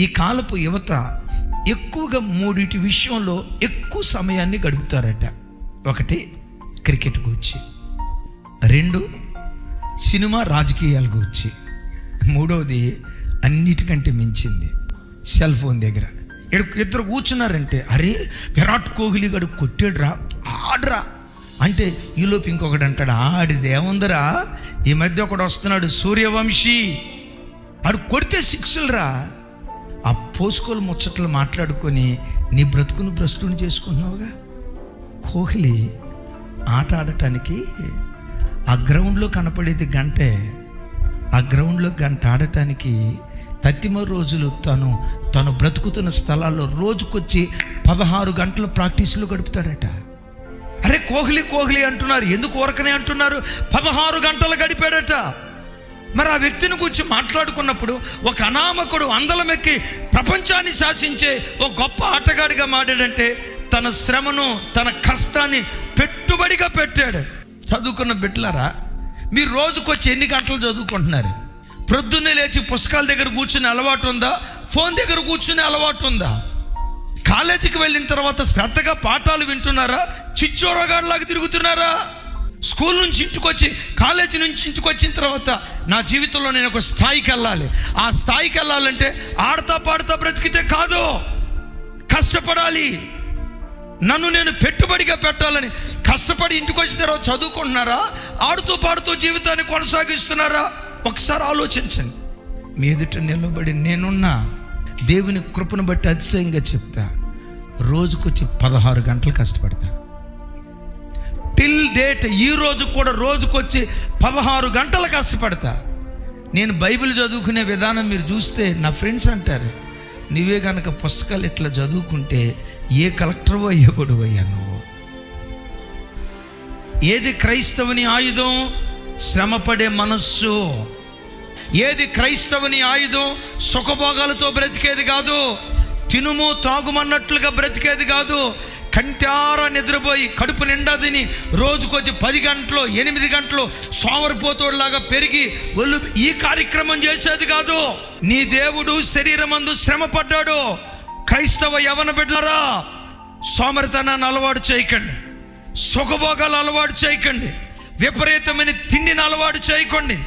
ఈ కాలపు యువత ఎక్కువగా మూడిటి విషయంలో ఎక్కువ సమయాన్ని గడుపుతారట. ఒకటి క్రికెట్ గురించి, రెండు సినిమా రాజకీయాల గురించి, మూడవది అన్నిటికంటే మించింది సెల్ ఫోన్ దగ్గర. ఇద్దరు కూర్చున్నారంటే, అరే విరాట్ కోహ్లీ గడు కొట్టాడురా, ఆడరా అంటే ఈలోపు ఇంకొకటి అంటాడు, ఆడిదేముందరా, ఈ మధ్య ఒకడు వస్తున్నాడు సూర్యవంశీ, ఆడు కొడితే సిక్సులరా. ఆ పోసుకోలు ముచ్చట్లు మాట్లాడుకొని నీ బ్రతుకును భ్రష్టుని చేసుకుంటున్నావుగా. కోహ్లీ ఆట ఆడటానికి ఆ గ్రౌండ్లో కనపడేది గంటే, ఆ గ్రౌండ్లో గంట ఆడటానికి తత్తిమ రోజులు తను బ్రతుకుతున్న స్థలాల్లో రోజుకొచ్చి 16 గంటలు ప్రాక్టీసులు గడుపుతాడట. అరే కోహ్లీ అంటున్నారు, ఎందుకు ఊరకనే అంటున్నారు? 16 గంటలు గడిపాడట. మరి ఆ వ్యక్తిని గురించి మాట్లాడుకున్నప్పుడు ఒక అనామకుడు అందలమెక్కి ప్రపంచాన్ని శాసించే ఒక గొప్ప ఆటగాడిగా మారాడంటే తన శ్రమను, తన కష్టాన్ని పెట్టుబడిగా పెట్టాడు. చదువుకున్న బిడ్డలారా, మీరు రోజుకొచ్చి ఎన్ని గంటలు చదువుకుంటున్నారు? ప్రొద్దున్నే లేచి పుస్తకాల దగ్గర కూర్చునే అలవాటు ఉందా? ఫోన్ దగ్గర కూర్చునే అలవాటు ఉందా? కాలేజీకి వెళ్ళిన తర్వాత శ్రద్ధగా పాఠాలు వింటున్నారా? చిచ్చోరగాడిలాగా తిరుగుతున్నారా? స్కూల్ నుంచి ఇంటికి వచ్చి, కాలేజీ నుంచి ఇంటికి వచ్చిన తర్వాత నా జీవితంలో నేను ఒక స్థాయికి వెళ్ళాలి, ఆ స్థాయికి వెళ్ళాలంటే ఆడతా పాడుతా బ్రతికితే కాదు, కష్టపడాలి. నన్ను నేను పెట్టుబడిగా పెట్టాలని కష్టపడి ఇంటికి వచ్చిన తర్వాత చదువుకుంటున్నారా? ఆడుతూ పాడుతూ జీవితాన్ని కొనసాగిస్తున్నారా? ఒకసారి ఆలోచించండి. మీ ఎదుట నిలబడి నేనున్నా, దేవుని కృపను బట్టి అతిశయంగా చెప్తా, రోజుకొచ్చి 16 గంటలు కష్టపడతా. టిల్ డేట్ ఈ రోజు కూడా రోజుకొచ్చి 16 గంటలు కష్టపడతా. నేను బైబిల్ చదువుకునే విధానం మీరు చూస్తే నా ఫ్రెండ్స్ అంటారు, నువ్వే కనుక పుస్తకాలు ఇట్లా చదువుకుంటే ఏ కలెక్టర్వో అయ్యేవాడు అయ్యా నువ్వు. ఏది క్రైస్తవుని ఆయుధం? శ్రమపడే మనస్సు. ఏది క్రైస్తవుని ఆయుధం? సుఖభోగాలతో బ్రతికేది కాదు, తినుము తాగుమన్నట్లుగా బ్రతికేది కాదు, కంటారా నిద్రపోయి కడుపు నిండా తిని రోజుకొచ్చి 10 గంటలు 8 గంటలు సోమరిపోతోడులాగా పెరిగి ఒళ్ళు ఈ కార్యక్రమం చేసేది కాదు. నీ దేవుడు శరీరమందు శ్రమ పడ్డాడు. క్రైస్తవ యవన బిడ్డలారా, సోమరితనాన్ని అలవాటు చేయకండి, సుఖభోగాలు అలవాటు చేయకండి, విపరీతమైన తిండిని అలవాటు చేయకండి,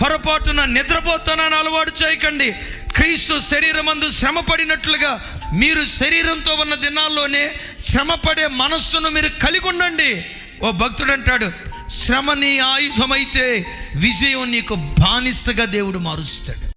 పొరపాటున నిద్రపోతానని అలవాటు చేయకండి. క్రీస్తు శరీరమందు శ్రమ పడినట్లుగా మీరు శరీరంతో ఉన్న దినాల్లోనే శ్రమపడే మనస్సును మీరు కలిగి ఉండండి. ఓ భక్తుడు అంటాడు, శ్రమ నీ ఆయుధమైతే విజయం నీకు బానిసగా దేవుడు మారుస్తాడు.